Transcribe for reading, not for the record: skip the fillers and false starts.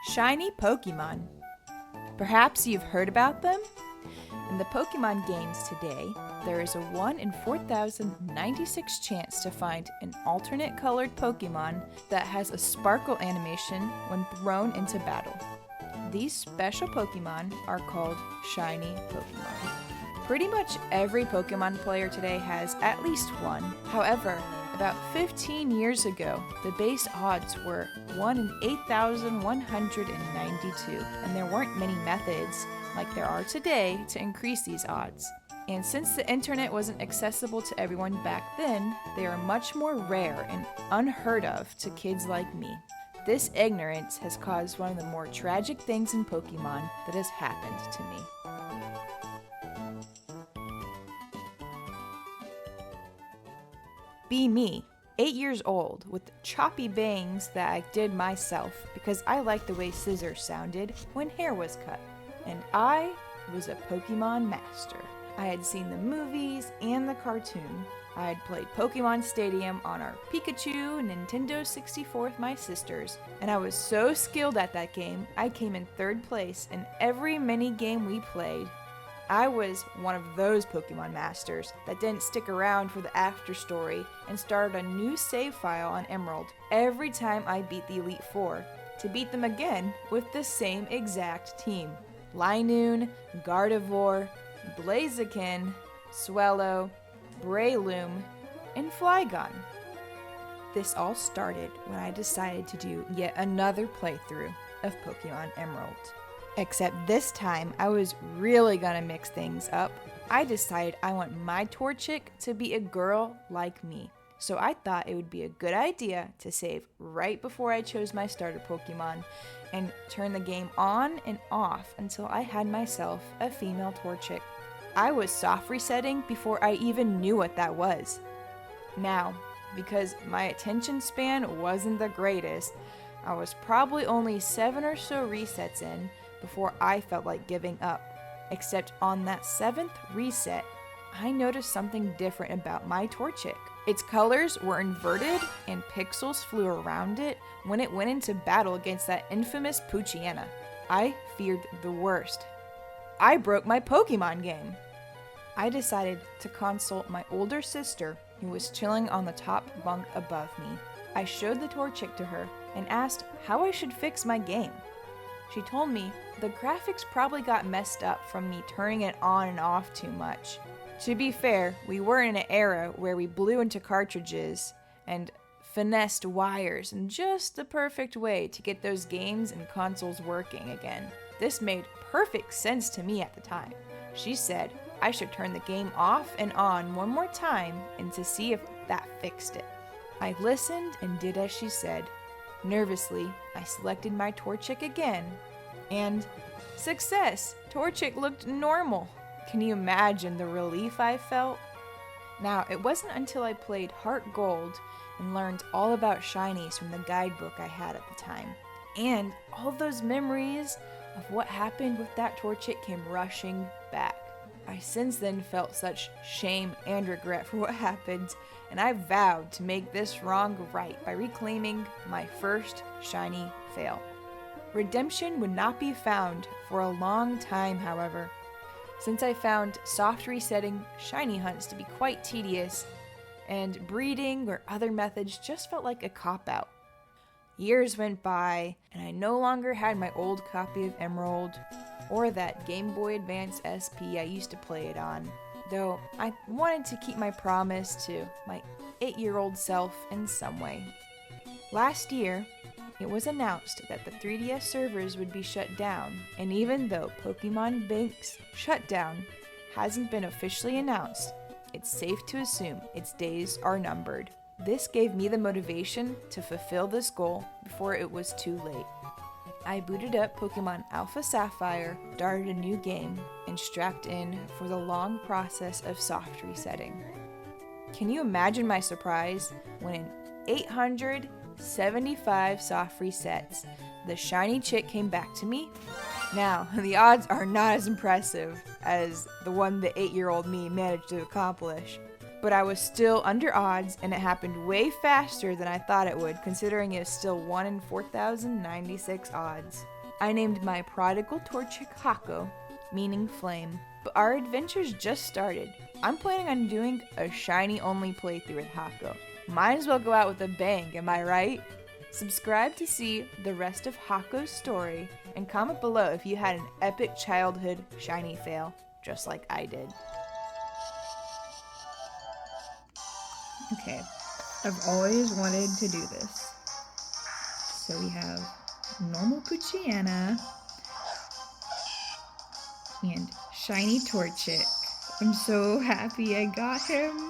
Shiny Pokemon. Perhaps you've heard about them? In the Pokemon games today, there is a 1 in 4,096 chance to find an alternate colored Pokemon that has a sparkle animation when thrown into battle. These special Pokemon are called Shiny Pokemon. Pretty much every Pokemon player today has at least one. However, about 15 years ago, the base odds were 1 in 8,192, and there weren't many methods, like there are today, to increase these odds. And since the internet wasn't accessible to everyone back then, they are much more rare and unheard of to kids like me. This ignorance has caused one of the more tragic things in Pokemon that has happened to me. Be me, 8 years old, with choppy bangs that I did myself because I liked the way scissors sounded when hair was cut. And I was a Pokemon master. I had seen the movies and the cartoon. I had played Pokemon Stadium on our Pikachu Nintendo 64 with my sisters, and I was so skilled at that game, I came in 3rd place in every mini game we played. I was one of those Pokemon masters that didn't stick around for the after story and started a new save file on Emerald every time I beat the Elite Four, to beat them again with the same exact team. Linoon, Gardevoir, Blaziken, Swellow, Breloom, and Flygon. This all started when I decided to do yet another playthrough of Pokemon Emerald. Except this time, I was really gonna mix things up. I decided I want my Torchic to be a girl like me. So I thought it would be a good idea to save right before I chose my starter Pokemon and turn the game on and off until I had myself a female Torchic. I was soft resetting before I even knew what that was. Now, because my attention span wasn't the greatest, I was probably only 7 or so resets in before I felt like giving up. Except on that 7th reset, I noticed something different about my Torchic. Its colors were inverted and pixels flew around it when it went into battle against that infamous Poochyena. I feared the worst. I broke my Pokemon game. I decided to consult my older sister, who was chilling on the top bunk above me. I showed the Torchic to her and asked how I should fix my game. She told me the graphics probably got messed up from me turning it on and off too much. To be fair, we were in an era where we blew into cartridges and finessed wires in just the perfect way to get those games and consoles working again. This made perfect sense to me at the time. She said I should turn the game off and on one more time and to see if that fixed it. I listened and did as she said. Nervously, I selected my Torchic again, and success! Torchic looked normal. Can you imagine the relief I felt? Now, it wasn't until I played Heart Gold and learned all about shinies from the guidebook I had at the time, and all those memories of what happened with that Torchic came rushing back. I since then felt such shame and regret for what happened, and I vowed to make this wrong right by reclaiming my first shiny fail. Redemption would not be found for a long time, however, since I found soft resetting shiny hunts to be quite tedious, and breeding or other methods just felt like a cop-out. Years went by, and I no longer had my old copy of Emerald, or that Game Boy Advance SP I used to play it on, though I wanted to keep my promise to my 8-year-old self in some way. Last year, it was announced that the 3DS servers would be shut down, and even though Pokemon Bank's shutdown hasn't been officially announced, it's safe to assume its days are numbered. This gave me the motivation to fulfill this goal before it was too late. I booted up Pokemon Alpha Sapphire, started a new game, and strapped in for the long process of soft resetting. Can you imagine my surprise when in 875 soft resets, the shiny chick came back to me? Now, the odds are not as impressive as the one the 8-year-old me managed to accomplish, but I was still under odds, and it happened way faster than I thought it would, considering it was still 1 in 4,096 odds. I named my prodigal Torchic Hako, meaning flame. But our adventures just started. I'm planning on doing a shiny-only playthrough with Hako. Might as well go out with a bang, am I right? Subscribe to see the rest of Hako's story, and comment below if you had an epic childhood shiny fail, just like I did. Okay, I've always wanted to do this. So we have normal Poochyena and shiny Torchic. I'm so happy I got him.